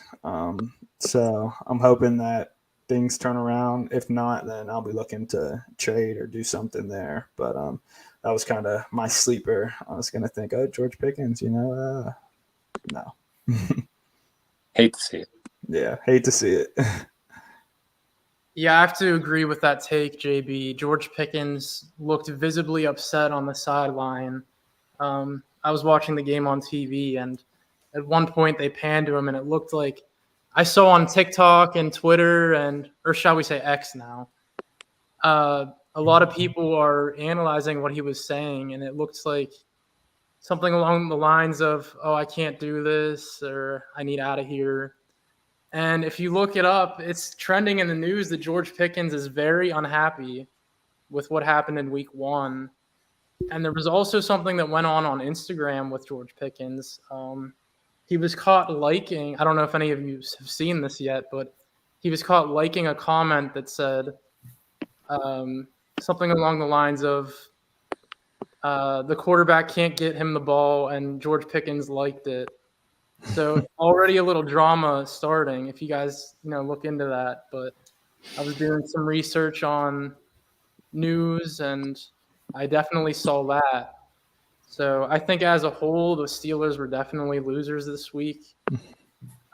[SPEAKER 4] So I'm hoping that things turn around. If not, then I'll be looking to trade or do something there. But that was kind of my sleeper. I was going to think, George Pickens, no.
[SPEAKER 2] Hate to see it.
[SPEAKER 4] Yeah, hate to see it.
[SPEAKER 1] Yeah, I have to agree with that take, JB. George Pickens looked visibly upset on the sideline. I was watching the game on TV, and at one point they panned to him, and it looked like I saw on TikTok and Twitter or shall we say X now, a lot of people are analyzing what he was saying, and it looks like something along the lines of, I can't do this, or I need out of here. And if you look it up, it's trending in the news that George Pickens is very unhappy with what happened in week 1. And there was also something that went on Instagram with George Pickens. He was caught liking, I don't know if any of you have seen this yet, but he was caught liking a comment that said something along the lines of the quarterback can't get him the ball, and George Pickens liked it. So already a little drama starting if you guys, look into that. But I was doing some research on news and I definitely saw that. So I think as a whole, the Steelers were definitely losers this week.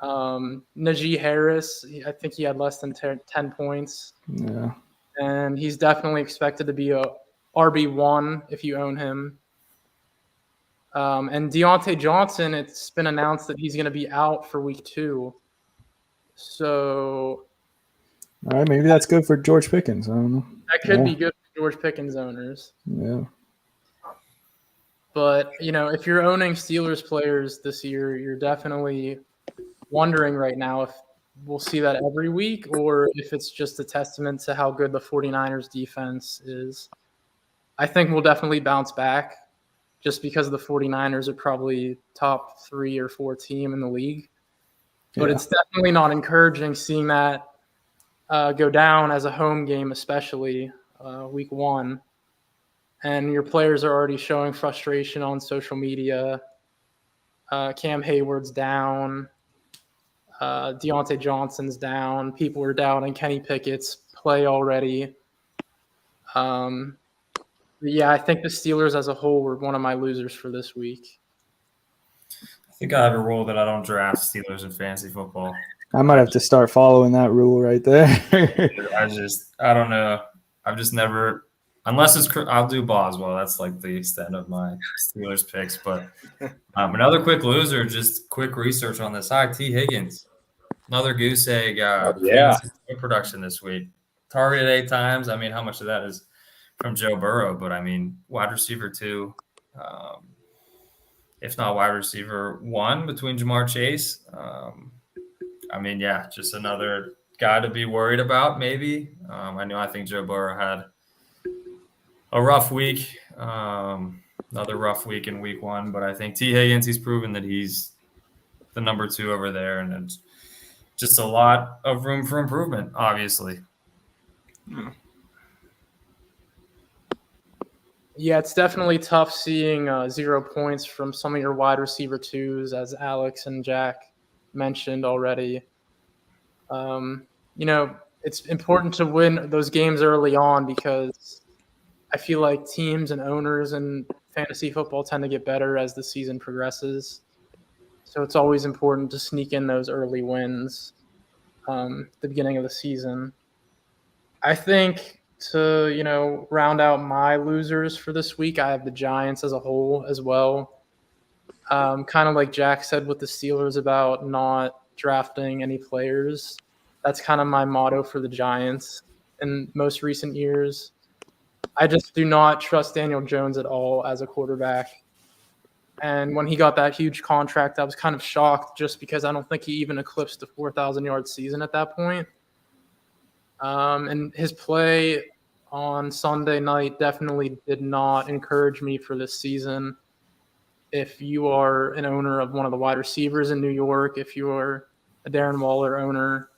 [SPEAKER 1] Najee Harris, I think he had less than 10 points.
[SPEAKER 4] Yeah.
[SPEAKER 1] And he's definitely expected to be a RB1 if you own him. And Deontay Johnson, it's been announced that he's going to be out for week 2. So
[SPEAKER 4] all right, maybe that's good for George Pickens. I don't know.
[SPEAKER 1] That could be good for George Pickens owners.
[SPEAKER 4] Yeah.
[SPEAKER 1] But, if you're owning Steelers players this year, you're definitely wondering right now if we'll see that every week or if it's just a testament to how good the 49ers defense is. I think we'll definitely bounce back just because the 49ers are probably top 3 or 4 team in the league. But It's definitely not encouraging seeing that go down as a home game, especially week 1. And your players are already showing frustration on social media. Cam Hayward's down. Deontay Johnson's down. People are doubting Kenny Pickett's play already. I think the Steelers as a whole were one of my losers for this week.
[SPEAKER 3] I think I have a rule that I don't draft Steelers in fantasy football.
[SPEAKER 4] I might have to start following that rule right there.
[SPEAKER 3] I don't know. I've just never, unless it's, I'll do Boswell. That's like the extent of my Steelers picks. But another quick loser, just quick research on this. T. Higgins, another goose egg production this week. Targeted 8 times. I mean, how much of that is from Joe Burrow? But I mean, wide receiver 2, if not wide receiver 1 between Jamar Chase. Just another guy to be worried about, maybe. I think Joe Burrow had a rough week, another rough week in week 1. But I think T. Higgins, he's proven that he's the number 2 over there. And it's just a lot of room for improvement, obviously.
[SPEAKER 1] Yeah, it's definitely tough seeing 0 points from some of your wide receiver 2s, as Alex and Jack mentioned already. It's important to win those games early on because I feel like teams and owners in fantasy football tend to get better as the season progresses. So it's always important to sneak in those early wins at the beginning of the season. I think to, round out my losers for this week, I have the Giants as a whole as well. Kind of like Jack said with the Steelers about not drafting any players. That's kind of my motto for the Giants in most recent years. I just do not trust Daniel Jones at all as a quarterback. And when he got that huge contract, I was kind of shocked just because I don't think he even eclipsed the 4,000-yard season at that point. And his play on Sunday night definitely did not encourage me for this season. If you are an owner of one of the wide receivers in New York, if you are a Darren Waller owner.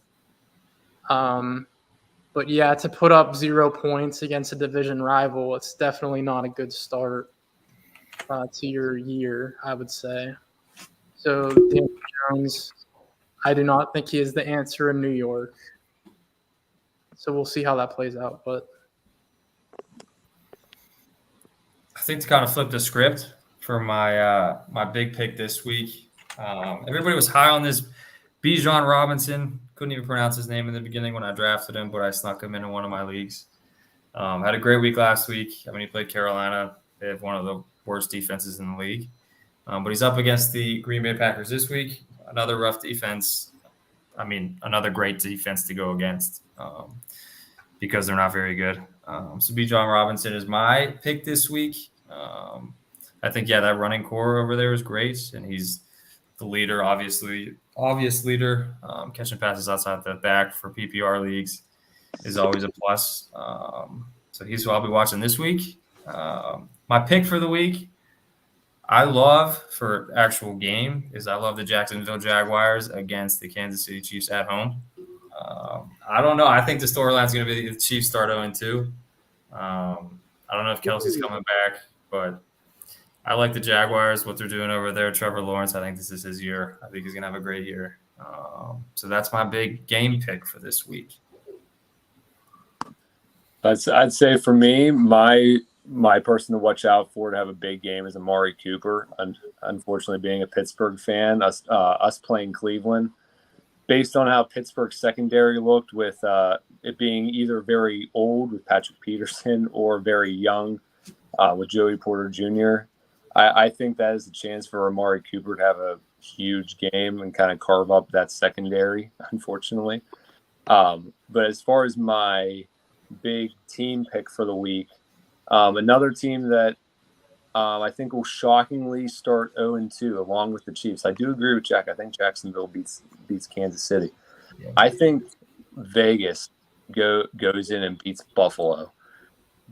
[SPEAKER 1] But yeah, to put up 0 points against a division rival, it's definitely not a good start to your year, I would say. So Daniel Jones, I do not think he is the answer in New York. So we'll see how that plays out. But
[SPEAKER 3] I think to kind of flip the script for my my big pick this week, everybody was high on this Bijan Robinson. Couldn't even pronounce his name in the beginning when I drafted him, but I snuck him into one of my leagues. Had a great week last week. He played Carolina. They have one of the worst defenses in the league. But he's up against the Green Bay Packers this week. Another rough defense. Another great defense to go against because they're not very good. So Bijan Robinson is my pick this week. I think, that running core over there is great, and he's the leader, obvious leader. Catching passes outside the back for PPR leagues is always a plus. So he's who I'll be watching this week. My pick for the week, I love for actual game is I love the Jacksonville Jaguars against the Kansas City Chiefs at home. I don't know. I think the storyline is going to be the Chiefs start 0-2. I don't know if Kelsey's coming back, but I like the Jaguars, what they're doing over there. Trevor Lawrence, I think this is his year. I think he's going to have a great year. So that's my big game pick for this week.
[SPEAKER 2] I'd say for me, my person to watch out for to have a big game is Amari Cooper. Unfortunately, being a Pittsburgh fan, us playing Cleveland, based on how Pittsburgh's secondary looked with it being either very old with Patrick Peterson or very young with Joey Porter Jr., I think that is a chance for Amari Cooper to have a huge game and kind of carve up that secondary, unfortunately. But as far as my big team pick for the week, another team that I think will shockingly start 0-2 along with the Chiefs. I do agree with Jack. I think Jacksonville beats Kansas City.
[SPEAKER 3] Yeah.
[SPEAKER 2] I think Vegas goes in and beats Buffalo.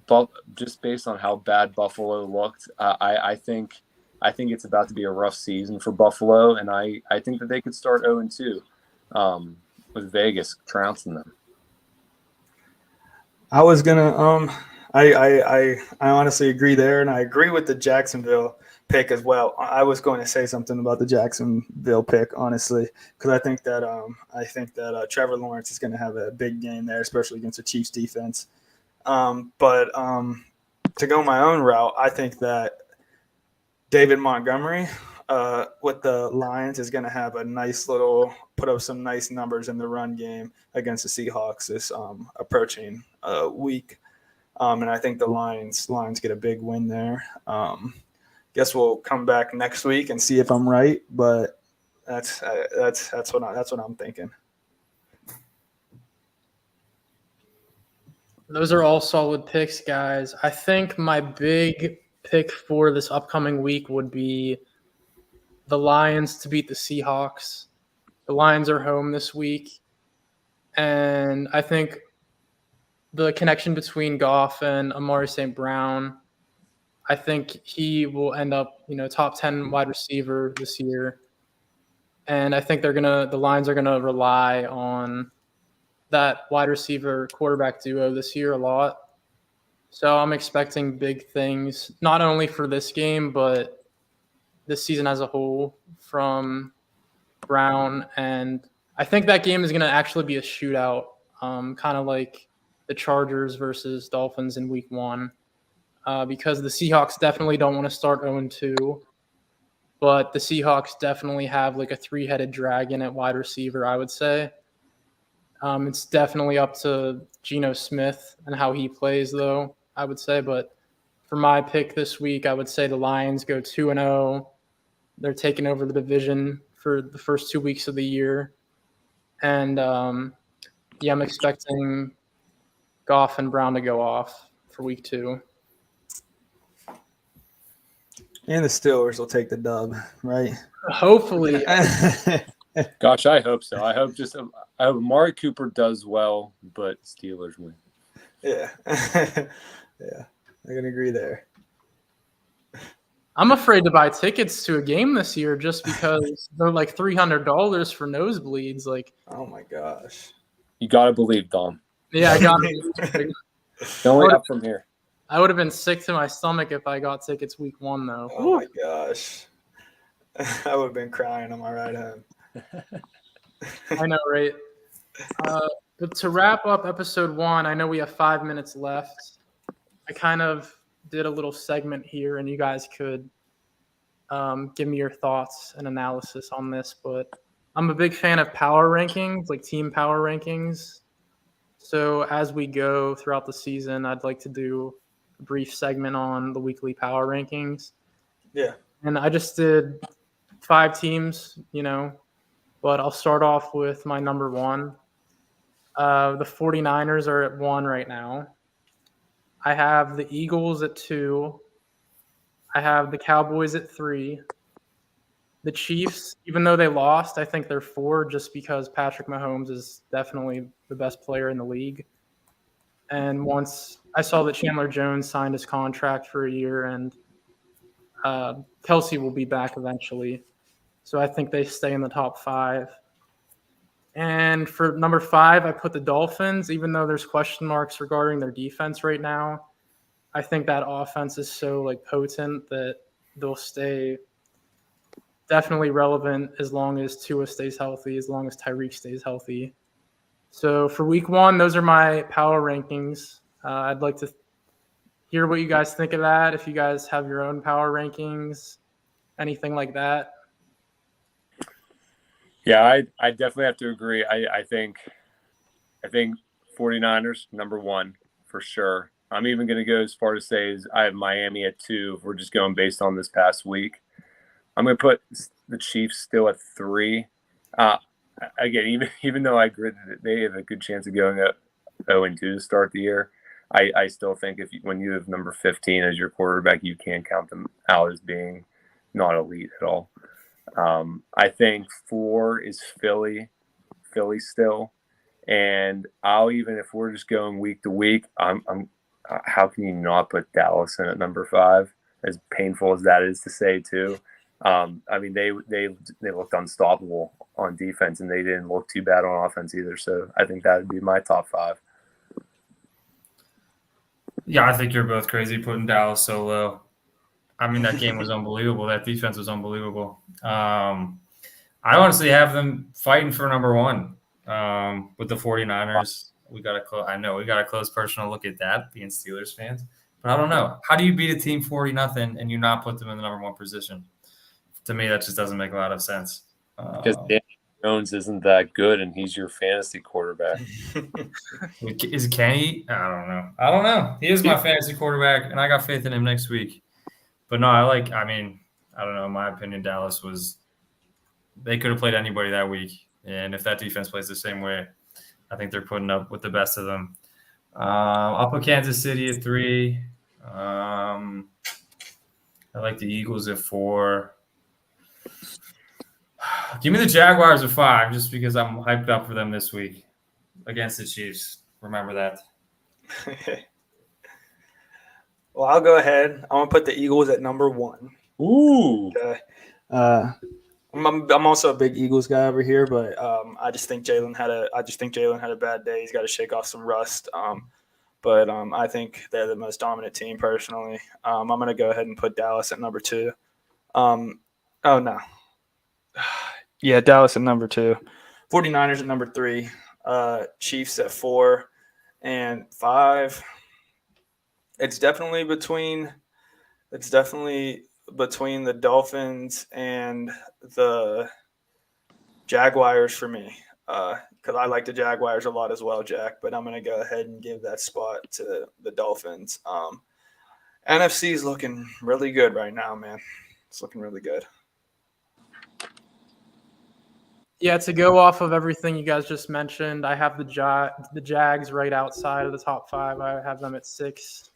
[SPEAKER 2] But just based on how bad Buffalo looked, I think it's about to be a rough season for Buffalo, and I think that they could start 0-2 with Vegas trouncing them.
[SPEAKER 4] I was gonna I honestly agree there, and I agree with the Jacksonville pick as well. I was going to say something about the Jacksonville pick, honestly, because I think that Trevor Lawrence is going to have a big game there, especially against the Chiefs defense. But to go my own route, I think that David Montgomery with the Lions is going to have a nice put up some nice numbers in the run game against the Seahawks this approaching week. And I think the Lions get a big win there. Guess we'll come back next week and see if I'm right, but that's what I'm thinking.
[SPEAKER 1] Those are all solid picks, guys. I think my big pick for this upcoming week would be the Lions to beat the Seahawks. The Lions are home this week, and I think the connection between Goff and Amari St. Brown, I think he will end up, top 10 wide receiver this year. And I think the Lions are gonna rely on that wide receiver quarterback duo this year a lot. So I'm expecting big things, not only for this game, but this season as a whole from Brown. And I think that game is going to actually be a shootout, kind of like the Chargers versus Dolphins in week 1, because the Seahawks definitely don't want to start 0-2, but the Seahawks definitely have like a 3-headed dragon at wide receiver, I would say. It's definitely up to Geno Smith and how he plays, though, I would say. But for my pick this week, I would say the Lions go 2-0. They're taking over the division for the first 2 weeks of the year. And, I'm expecting Goff and Brown to go off for week 2.
[SPEAKER 4] And the Steelers will take the dub, right?
[SPEAKER 1] Hopefully.
[SPEAKER 2] Gosh, I hope so. I hope Amari Cooper does well, but Steelers win.
[SPEAKER 4] Yeah. Yeah, I can agree there.
[SPEAKER 1] I'm afraid to buy tickets to a game this year just because they're like $300 for nosebleeds. Like,
[SPEAKER 4] oh my gosh.
[SPEAKER 2] You got to believe, Dom.
[SPEAKER 1] Yeah, I got it.
[SPEAKER 2] Only up from here.
[SPEAKER 1] I would have been sick to my stomach if I got tickets week 1, though.
[SPEAKER 4] Oh my gosh. I would have been crying on my ride home.
[SPEAKER 1] I know, right? But to wrap up episode 1, I know we have 5 minutes left. I kind of did a little segment here, and you guys could give me your thoughts and analysis on this. But I'm a big fan of power rankings, like team power rankings. So as we go throughout the season, I'd like to do a brief segment on the weekly power rankings.
[SPEAKER 4] Yeah.
[SPEAKER 1] And I just did 5 teams, but I'll start off with my number 1. The 49ers are at 1 right now. I have the Eagles at 2. I have the Cowboys at 3. The Chiefs, even though they lost, I think they're 4 just because Patrick Mahomes is definitely the best player in the league. And once I saw that Chandler Jones signed his contract for a year and Kelsey will be back eventually. So I think they stay in the top 5. And for number 5, I put the Dolphins, even though there's question marks regarding their defense right now. I think that offense is so potent that they'll stay definitely relevant as long as Tua stays healthy, as long as Tyreek stays healthy. So for week 1, those are my power rankings. I'd like to hear what you guys think of that. If you guys have your own power rankings, anything like that.
[SPEAKER 2] Yeah, I definitely have to agree. I think 49ers, number 1 for sure. I'm even going to go as far to say I have Miami at 2 if we're just going based on this past week. I'm going to put the Chiefs still at 3. Again, even though I agree that they have a good chance of going at 0-2 to start the year, I still think when you have number 15 as your quarterback, you can't count them out as being not elite at all. I think 4 is Philly still, and if we're just going week to week, how can you not put Dallas in at number 5? As painful as that is to say, too. I mean, they looked unstoppable on defense, and they didn't look too bad on offense either. So I think that would be my top 5.
[SPEAKER 3] Yeah, I think you're both crazy putting Dallas so low. I mean, that game was unbelievable. That defense was unbelievable. I honestly have them fighting for number 1 with the 49ers. We got a close personal look at that, being Steelers fans. But I don't know. How do you beat a team 40-0 and you not put them in the number 1 position? To me, that just doesn't make a lot of sense.
[SPEAKER 2] Because Daniel Jones isn't that good, and he's your fantasy quarterback.
[SPEAKER 3] Can he? I don't know. He is my fantasy quarterback, and I got faith in him next week. But no, I don't know. In my opinion, Dallas they could have played anybody that week. And if that defense plays the same way, I think they're putting up with the best of them. I'll put Kansas City at 3. I like the Eagles at 4. Give me the Jaguars at 5 just because I'm hyped up for them this week against the Chiefs. Remember that.
[SPEAKER 4] Well, I'll go ahead. I'm going to put the Eagles at number 1.
[SPEAKER 2] Ooh.
[SPEAKER 4] I'm also a big Eagles guy over here, but I just think Jalen had a bad day. He's got to shake off some rust. But I think they're the most dominant team personally. I'm going to go ahead and put Dallas at number 2. Oh no. Yeah, Dallas at number 2. 49ers at number 3. Chiefs at 4 and 5. It's definitely between the Dolphins and the Jaguars for me, because I like the Jaguars a lot as well, Jack. But I'm going to go ahead and give that spot to the Dolphins. NFC is looking really good right now, man. It's looking really good.
[SPEAKER 1] Yeah, to go off of everything you guys just mentioned, I have the Jags right outside of the top 5. I have them at 6.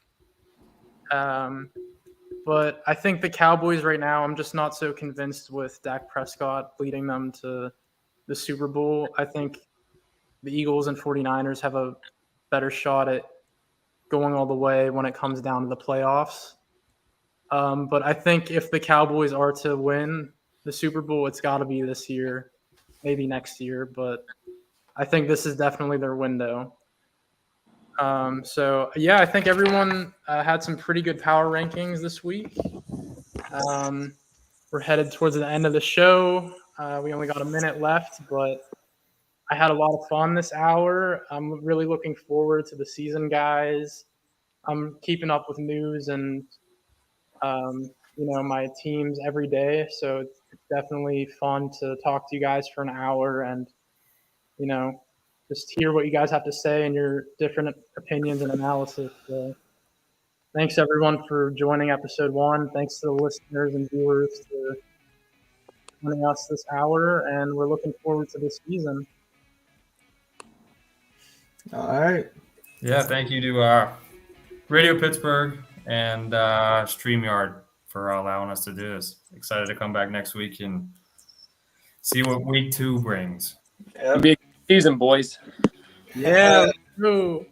[SPEAKER 1] But I think the Cowboys right now, I'm just not so convinced with Dak Prescott leading them to the Super Bowl. I think the Eagles and 49ers have a better shot at going all the way when it comes down to the playoffs. But I think if the Cowboys are to win the Super Bowl, it's got to be this year, maybe next year. But I think this is definitely their window. So, yeah, I think everyone had some pretty good power rankings this week. We're headed towards the end of the show. We only got a minute left, but I had a lot of fun this hour. I'm really looking forward to the season, guys. I'm keeping up with news and, my teams every day. So it's definitely fun to talk to you guys for an hour and, just hear what you guys have to say and your different opinions and analysis. So thanks, everyone, for joining episode 1. Thanks to the listeners and viewers for joining us this hour, and we're looking forward to this season.
[SPEAKER 4] All right.
[SPEAKER 3] Yeah, thank you to Radio Pittsburgh and StreamYard for allowing us to do this. Excited to come back next week and see what week 2 brings.
[SPEAKER 2] Yep. Big season, boys.
[SPEAKER 4] Yeah.
[SPEAKER 1] True.